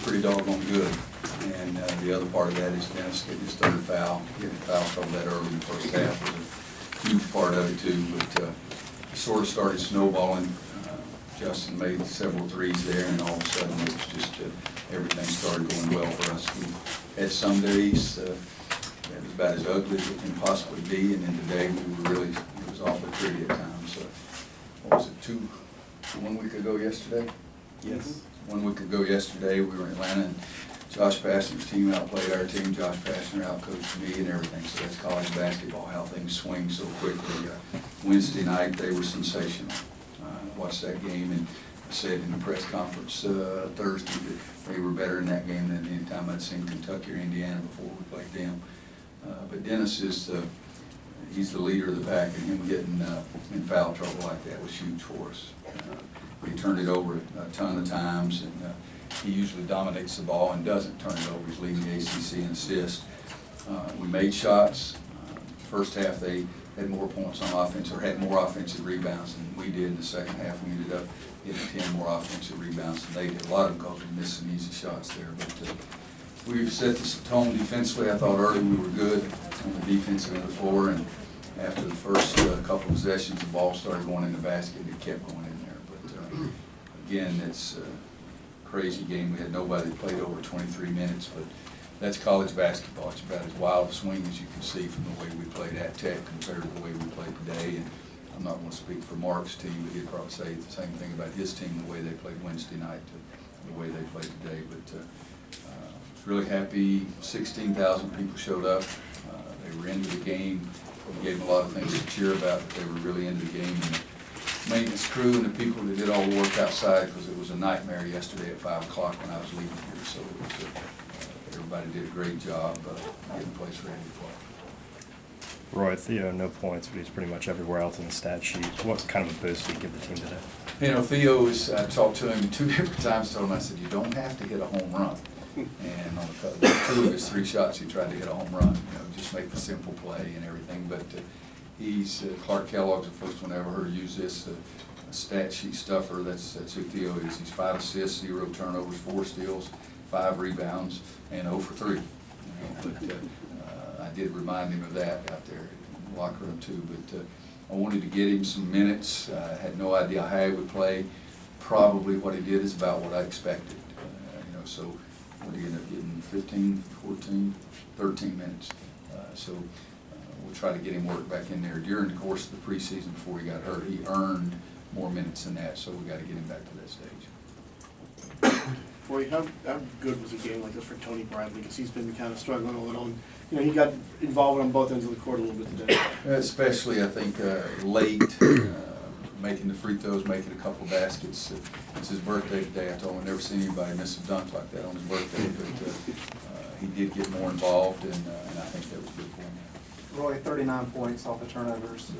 pretty doggone good. And the other part of that is Dennis getting his third foul. Getting foul trouble that early in the first half was a huge part of it too. But it sort of started snowballing. Justin made several threes there, and all of a sudden it was just everything started going well for us. We had some days that was about as ugly as it can possibly be, and then today we were really, it was awfully pretty at times. What was it, 1 week ago yesterday? Yes. 1 week ago yesterday, we were in Atlanta, and Josh Pastner's team outplayed our team. Josh Pastner outcoached me and everything, so that's college basketball, how things swing so quickly. Wednesday night, they were sensational. Watched that game, and I said in the press conference Thursday that they were better in that game than any time I'd seen Kentucky or Indiana before we played them. But Dennis is he's the leader of the pack, and him getting in foul trouble like that was huge for us. He turned it over a ton of times, and he usually dominates the ball and doesn't turn it over. He's leading the ACC in assists. We made shots. First half they had more points on offense, or had more offensive rebounds than we did. In the second half, we ended up getting 10 more offensive rebounds than they did. A lot of them because we missed some easy shots there. But we've set the tone defensively. I thought early we were good on the defensive end of the floor, and after the first couple of possessions, the ball started going in the basket. It kept going in there. But again, it's a crazy game. We had nobody that played over 23 minutes, but that's college basketball. It's about as wild a swing as you can see from the way we played at Tech compared to the way we played today. And I'm not going to speak for Mark's team, but he'd probably say the same thing about his team, the way they played Wednesday night to the way they played today. But I was really happy. 16,000 people showed up. They were into the game. We gave them a lot of things to cheer about, but they were really into the game. And the maintenance crew and the people that did all the work outside, because it was a nightmare yesterday at 5 o'clock when I was leaving here. So it was everybody did a great job getting the place ready to play. Roy, Theo, no points, but he's pretty much everywhere else in the stat sheet. What kind of a boost did he give the team today? You know, Theo I talked to him 2 different times, told him, I said, you don't have to hit a home run. And on 2 of his 3 shots, he tried to hit a home run, you know, just make the simple play and everything. But he's, Clark Kellogg's the first one I ever heard use this, a stat sheet stuffer. That's who Theo is. He's 5 assists, 0 turnovers, 4 steals, 5 rebounds, and 0 for 3. You know, but I did remind him of that out there in the locker room too. But I wanted to get him some minutes. I had no idea how he would play. Probably what he did is about what I expected. You know, so what he ended up getting 15, 14, 13 minutes. So we'll try to get him worked back in there during the course of the preseason before he got hurt. He earned more minutes than that, so we got to get him back to that stage. Roy, how good was a game like this for Tony Bradley? Because he's been kind of struggling a little, and you know he got involved on both ends of the court a little bit today. Especially, I think, late, making the free throws, making a couple of baskets. It's his birthday today. I told him I've never seen anybody miss a dunk like that on his birthday, but he did get more involved, and I think that was good for him. Roy, 39 points off the turnovers.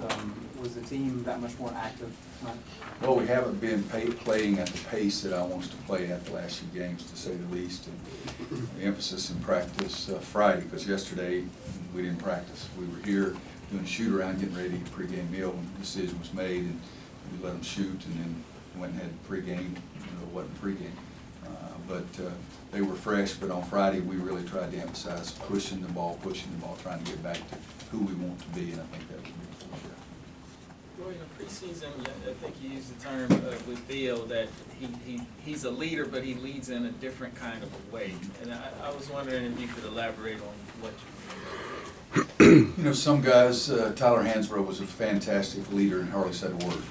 Was the team that much more active tonight? Well, we haven't been playing at the pace that I want us to play at the last few games, to say the least. And the emphasis in practice Friday, because yesterday we didn't practice. We were here doing a shoot around, getting ready to eat a pregame meal when the decision was made, and we let them shoot, and then went and had pregame. It wasn't pregame. But they were fresh, but on Friday we really tried to emphasize pushing the ball, trying to get back to who we want to be, and I think that was good for us. Roy, in the preseason, I think you used the term with Theo that he's a leader, but he leads in a different kind of a way. And I was wondering if you could elaborate on what you mean. You know, some guys, Tyler Hansbrough was a fantastic leader and hardly said a word,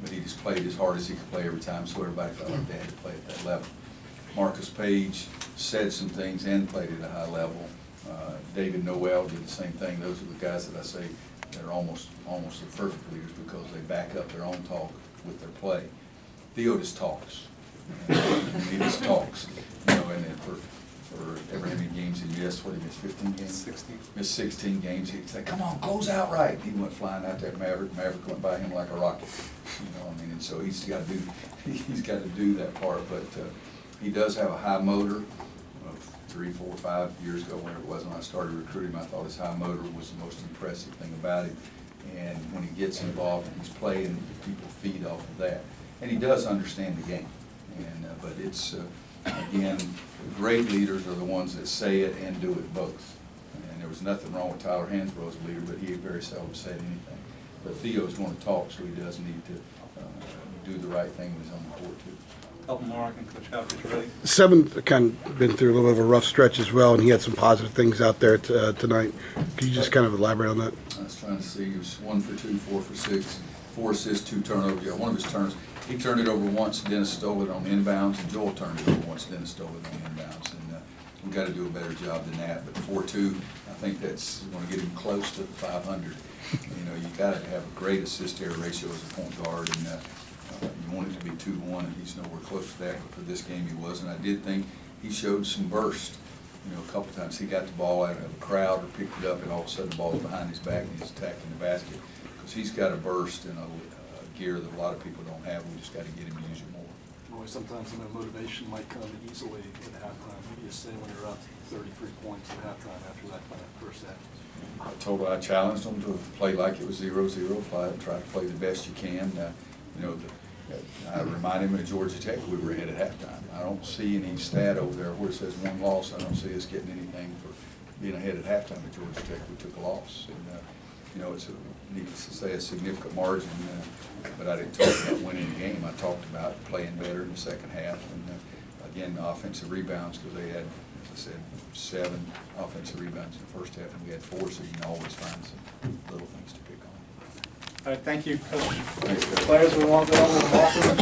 but he just played as hard as he could play every time, so everybody felt like they had to play at that level. Marcus Page said some things and played at a high level. David Noel did the same thing. Those are the guys that I say they're almost the perfect leaders because they back up their own talk with their play. Theo just talks. He just talks. You know, and then for every many games he missed, what he missed, 15 games? 16. Missed 16 games. He'd say, "Come on, close out right." He went flying out there. Maverick went by him like a rocket. You know, I mean, and so he's got to do that part. But he does have a high motor. 3, 4, 5 years ago, whenever it was when I started recruiting him, I thought his high motor was the most impressive thing about him. And when he gets involved and he's playing, people feed off of that. And he does understand the game. And but it's again, great leaders are the ones that say it and do it both. And there was nothing wrong with Tyler Hansbrough as a leader, but he very seldom said anything. But Theo's going to talk, so he does need to do the right thing when he's on the court too. Elton Mark and Coach Hopkins ready? Seven kind of been through a little bit of a rough stretch as well, and he had some positive things out there tonight. Could you just kind of elaborate on that? I was trying to see, he was 1 for 2, 4 for 6, 4 assists, 2 turnovers. Yeah, one of his turns, he turned it over once, Dennis stole it on the inbounds, and Joel turned it over once, Dennis stole it on the inbounds. And we've got to do a better job than that. But 4-2, I think that's going to get him close to 500. You know, you got to have a great assist-error ratio as a point guard, and you want it to be 2-1, and he's nowhere close to that. But for this game, he wasn't. I did think he showed some burst. You know, a couple times he got the ball out of a crowd or picked it up, and all of a sudden the ball's behind his back and he's attacking the basket. Because he's got a burst and a gear that a lot of people don't have. We just got to get him to use it more. Roy, sometimes motivation might come easily at halftime. What do you say when you're up 33 points at halftime after that kind of first half? I challenged them to play like it was 0-0, try to play the best you can. You know, I reminded him of Georgia Tech, we were ahead at halftime. I don't see any stat over there where it says 1 loss. I don't see us getting anything for being ahead at halftime at Georgia Tech. We took a loss. And, you know, it's needless to say a significant margin, but I didn't talk about winning the game. I talked about playing better in the second half. And again, the offensive rebounds, because they had, as I said, 7 offensive rebounds in the first half, and we had 4, so you can always find some little things to pick on. All right, thank you, Coach. Thanks, guys. Players, we want to go over the locker room.